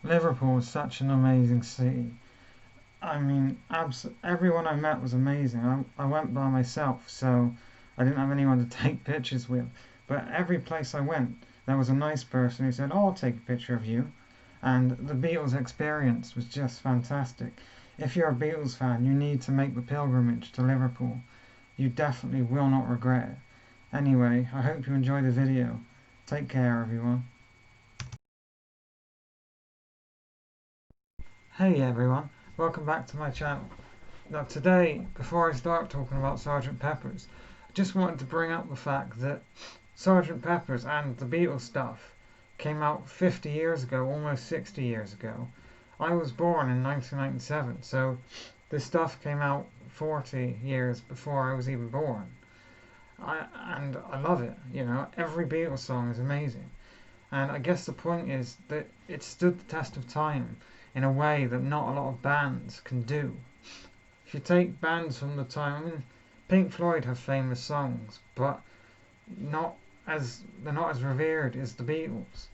Liverpool is such an amazing city. I mean, everyone I met was amazing. I went by myself, so I didn't have anyone to take pictures with. But every place I went, there was a nice person who said, "Oh, I'll take a picture of you." And the Beatles experience was just fantastic. If you're a Beatles fan, you need to make the pilgrimage to Liverpool. You definitely will not regret it. Anyway, I hope you enjoy the video. Take care, everyone. Hey everyone, welcome back to my channel. Now today, before I start talking about Sergeant Pepper's, I just wanted to bring up the fact that Sergeant Pepper's and the Beatles stuff came out 50 years ago, almost 60 years ago. I was born in 1997, so this stuff came out 40 years before I was even born. And I love it, every Beatles song is amazing. And I guess the point is that it stood the test of time in a way that not a lot of bands can do. If you take bands from the time, I mean, Pink Floyd have famous songs, but not they're not as revered as the Beatles.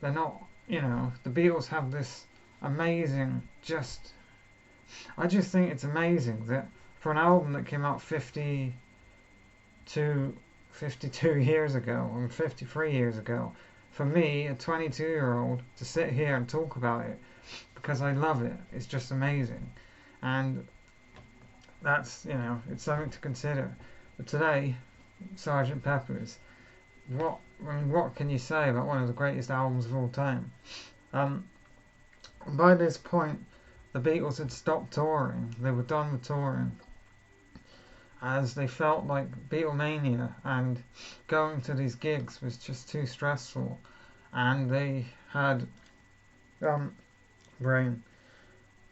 They're not, the Beatles have this amazing, I just think it's amazing that for an album that came out 52 years ago, or 53 years ago, for me, a 22-year-old, to sit here and talk about it because I love it, it's just amazing. And that's, it's something to consider. But today, Sergeant Pepper's, what can you say about one of the greatest albums of all time? Um, by this point, the Beatles had stopped touring. They were done with touring, as they felt like Beatlemania and going to these gigs was just too stressful, and they had brain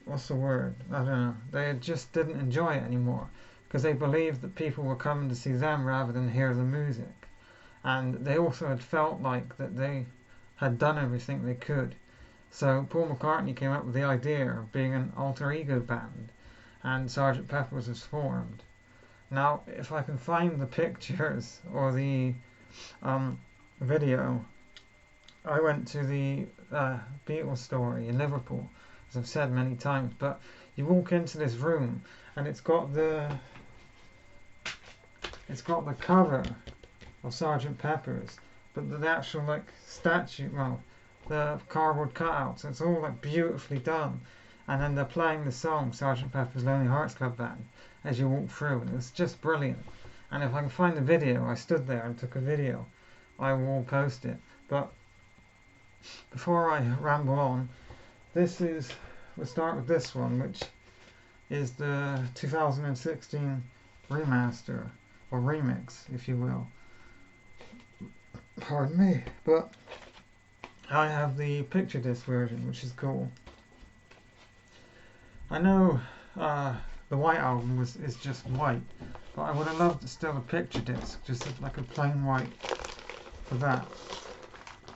what's the word? I don't know. They just didn't enjoy it anymore because they believed that people were coming to see them rather than hear the music, and they also had felt like that they had done everything they could. So Paul McCartney came up with the idea of being an alter ego band, and Sergeant Pepper's was formed. Now, if I can find the pictures or the video, I went to the Beatles story in Liverpool, as I've said many times. But you walk into this room, and it's got the cover of Sergeant Pepper's, but the actual statue, well, the cardboard cutouts. It's all beautifully done, and then they're playing the song Sergeant Pepper's Lonely Hearts Club Band as you walk through, and it's just brilliant. And if I can find the video, I stood there and took a video. I will post it. But before I ramble on, we'll start with this one, which is the 2016 remaster, or remix, if you will. Pardon me, but I have the picture disc version, which is cool. I know the white album is just white, but I would have loved still a picture disc, just like a plain white for that.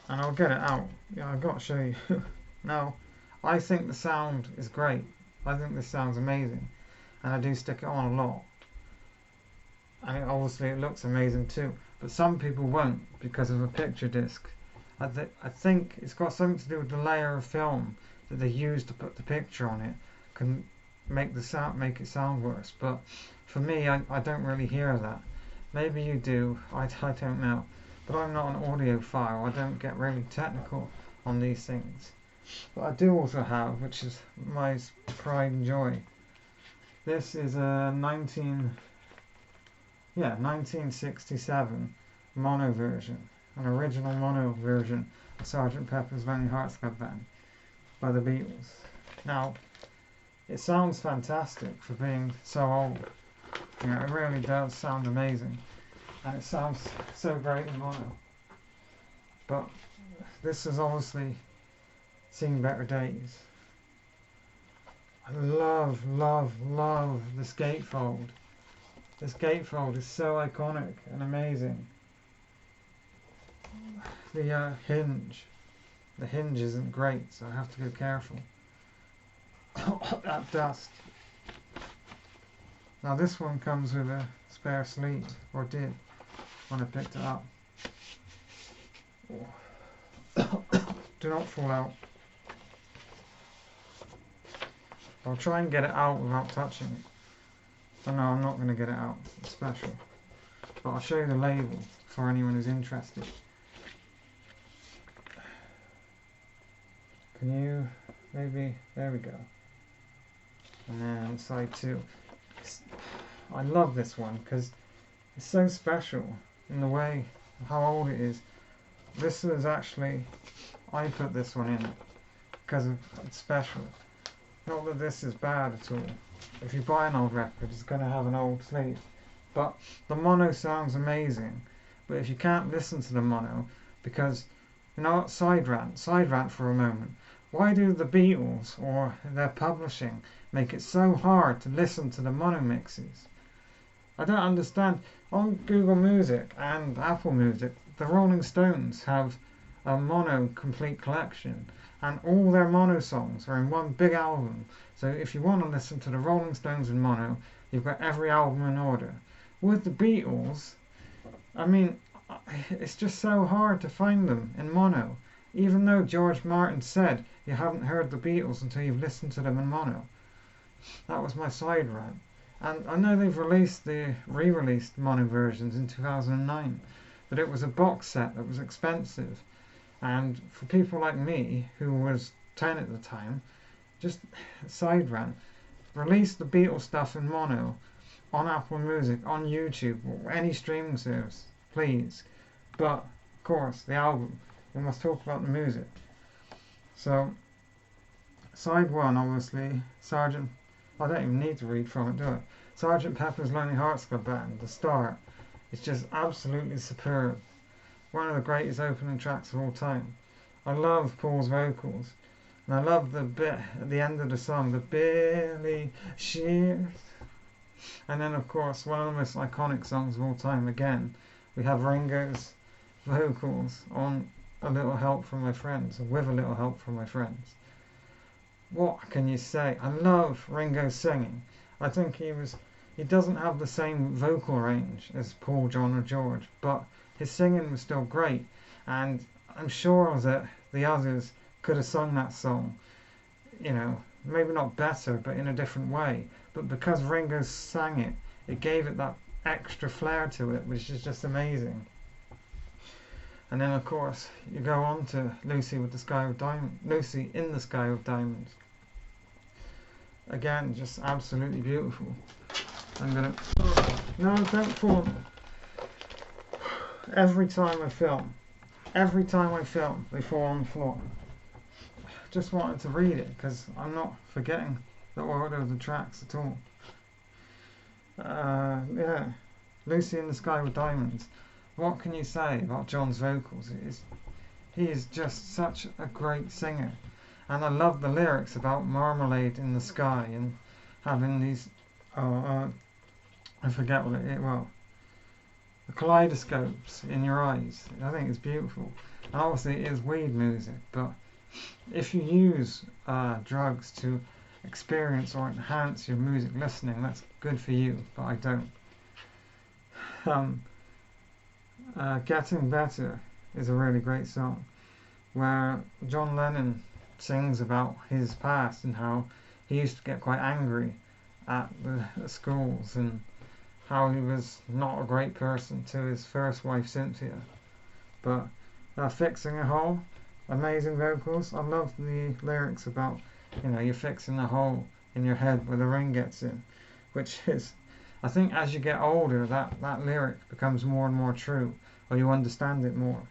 And I'll get it out. Yeah, I've got to show you. Now, I think the sound is great. I think this sounds amazing, and I do stick it on a lot. And obviously it looks amazing too. But some people won't because of a picture disc. I think it's got something to do with the layer of film that they use to put the picture on it. Can make it sound worse. But for me, I don't really hear that. Maybe you do. I don't know. But I'm not an audiophile. I don't get really technical on these things. But I do also have, which is my pride and joy. This is a 1967 mono version, an original mono version of Sergeant Pepper's Lonely Hearts Club Band by the Beatles. Now, it sounds fantastic for being so old. It really does sound amazing, and it sounds so great in mono. But this has obviously seen better days. I love, love, love this gatefold. This gatefold is so iconic and amazing. The hinge isn't great, so I have to be careful. That dust. Now this one comes with a spare sleeve, or did when I picked it up. Do not fall out. I'll try and get it out without touching it. Oh no, I'm not going to get it out. It's special. But I'll show you the label for anyone who's interested. Can you maybe, there we go. And then side 2. I love this one because it's so special in the way of how old it is. This is actually, I put this one in because it's special. Not that this is bad at all. If you buy an old record, it's going to have an old sleeve. But the mono sounds amazing. But if you can't listen to the mono, because, you know what, side rant for a moment. Why do the Beatles or their publishing make it so hard to listen to the mono mixes? I don't understand. On Google Music and Apple Music, the Rolling Stones have a mono complete collection, and all their mono songs are in one big album. So if you want to listen to the Rolling Stones in mono, you've got every album in order. With the Beatles, I mean, it's just so hard to find them in mono. Even though George Martin said you haven't heard the Beatles until you've listened to them in mono. That was my side rant. And I know they've re-released mono versions in 2009, but it was a box set that was expensive. And for people like me, who was 10 at the time, just side rant, release the Beatles stuff in mono on Apple Music, on YouTube, or any streaming service, please. But, of course, the album. We must talk about the music. So, side 1, obviously, I don't even need to read from it, do I? Sgt. Pepper's Lonely Hearts Club Band, the start. It's just absolutely superb. One of the greatest opening tracks of all time. I love Paul's vocals. And I love the bit at the end of the song, the Billy Shears. And then, of course, one of the most iconic songs of all time, again, we have Ringo's vocals on A Little Help from My Friends, or With a Little Help from My Friends. What can you say? I love Ringo's singing. I think he doesn't have the same vocal range as Paul, John or George, but his singing was still great, and I'm sure that the others could have sung that song, you know, maybe not better, but in a different way. But because Ringo sang it, it gave it that extra flair to it, which is just amazing. And then, of course, you go on to Lucy in the Sky with Diamonds. Again, just absolutely beautiful. I'm gonna... No, don't fall. Every time I film, they fall on the floor. Just wanted to read it, because I'm not forgetting the order of the tracks at all. Yeah, Lucy in the Sky with Diamonds. What can you say about John's vocals? He is just such a great singer. And I love the lyrics about marmalade in the sky and having these, I forget what it is, well, the kaleidoscopes in your eyes. I think it's beautiful. And obviously it is weed music, but if you use drugs to experience or enhance your music listening, that's good for you, but I don't. Getting Better is a really great song, where John Lennon sings about his past and how he used to get quite angry at the schools and how he was not a great person to his first wife Cynthia. But Fixing a Hole, amazing vocals. I love the lyrics about, you know, you're fixing a hole in your head where the ring gets in, which is, I think as you get older, that lyric becomes more and more true, or you understand it more.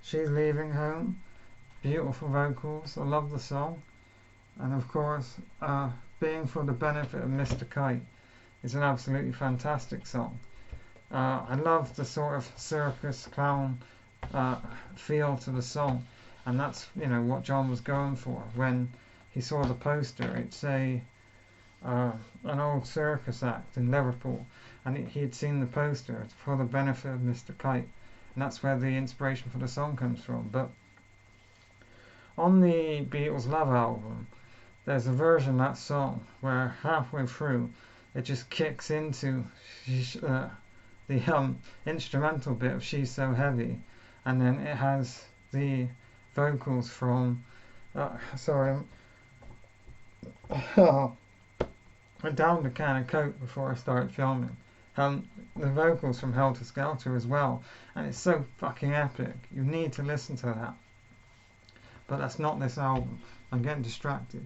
She's Leaving Home, beautiful vocals. I love the song. And of course, Being for the Benefit of Mr. Kite is an absolutely fantastic song. I love the sort of circus clown feel to the song, and that's, you know, what John was going for when he saw the poster. It's an old circus act in Liverpool, and he had seen the poster for the benefit of Mr. Kite, and that's where the inspiration for the song comes from. But on the Beatles Love album, there's a version of that song where halfway through it just kicks into the instrumental bit of She's So Heavy, and then it has the vocals from sorry, I downed a can of Coke before I started filming. The vocals from Helter Skelter as well, and it's so fucking epic. You need to listen to that. But that's not this album. I'm getting distracted.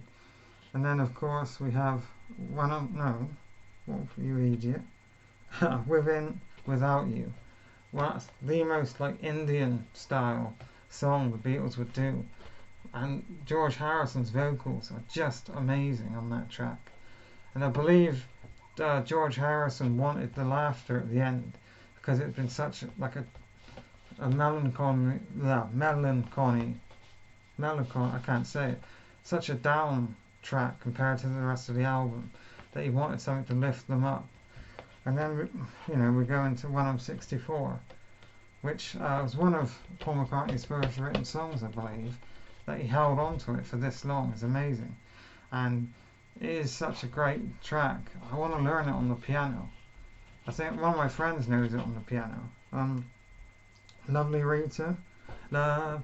And then of course we have what you idiot? Within, Without You. Well, that's the most like Indian style song the Beatles would do. And George Harrison's vocals are just amazing on that track. And I believe George Harrison wanted the laughter at the end because it's been such a melancholy, I can't say it, such a down track compared to the rest of the album that he wanted something to lift them up. And then we go into When I'm 64, which was one of Paul McCartney's first written songs, I believe. That he held on to it for this long is amazing, and it is such a great track. I want to learn it on the piano. I think one of my friends knows it on the piano. Lovely Rita, a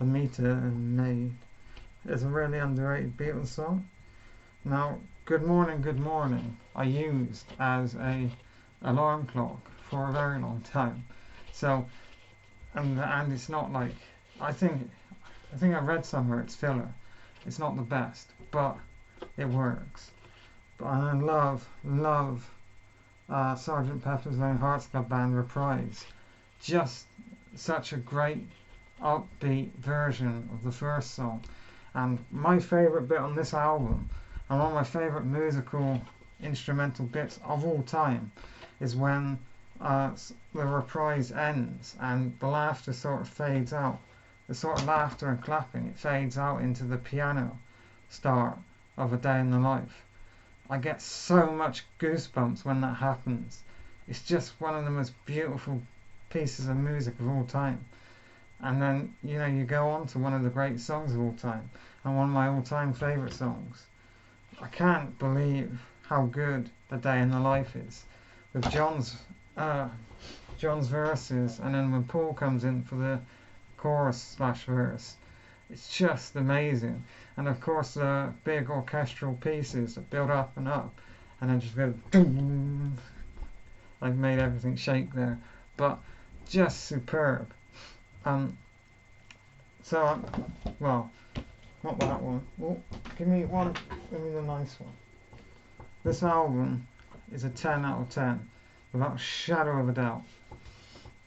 meter maid. It's a really underrated Beatles song. Now, Good Morning, I used as a alarm clock for a very long time. So, and it's not like, I think I read somewhere it's filler. It's not the best, but it works. But I love Sgt. Pepper's Lonely Hearts Club Band Reprise. Just such a great upbeat version of the first song. And my favourite bit on this album, and one of my favourite musical instrumental bits of all time, is when the reprise ends and the laughter sort of fades out. The sort of laughter and clapping, it fades out into the piano start of A Day in the Life. I get so much goosebumps when that happens. It's just one of the most beautiful pieces of music of all time. And then, you go on to one of the great songs of all time, and one of my all-time favourite songs. I can't believe how good A Day in the Life is. With John's verses, and then when Paul comes in for the chorus/verse, it's just amazing. And of course the big orchestral pieces that build up and up, and then just go boom. I've made everything shake there, but just superb. Not that one. Oh, give me the nice one. This album is a 10 out of 10 without a shadow of a doubt.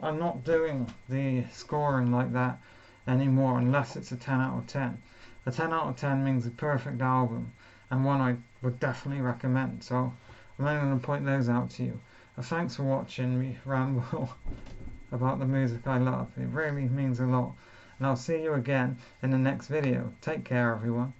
I'm not doing the scoring like that anymore unless it's a 10 out of 10. A 10 out of 10 means a perfect album, and one I would definitely recommend. So I'm only going to point those out to you. Thanks for watching me ramble about the music I love. It really means a lot. And I'll see you again in the next video. Take care, everyone.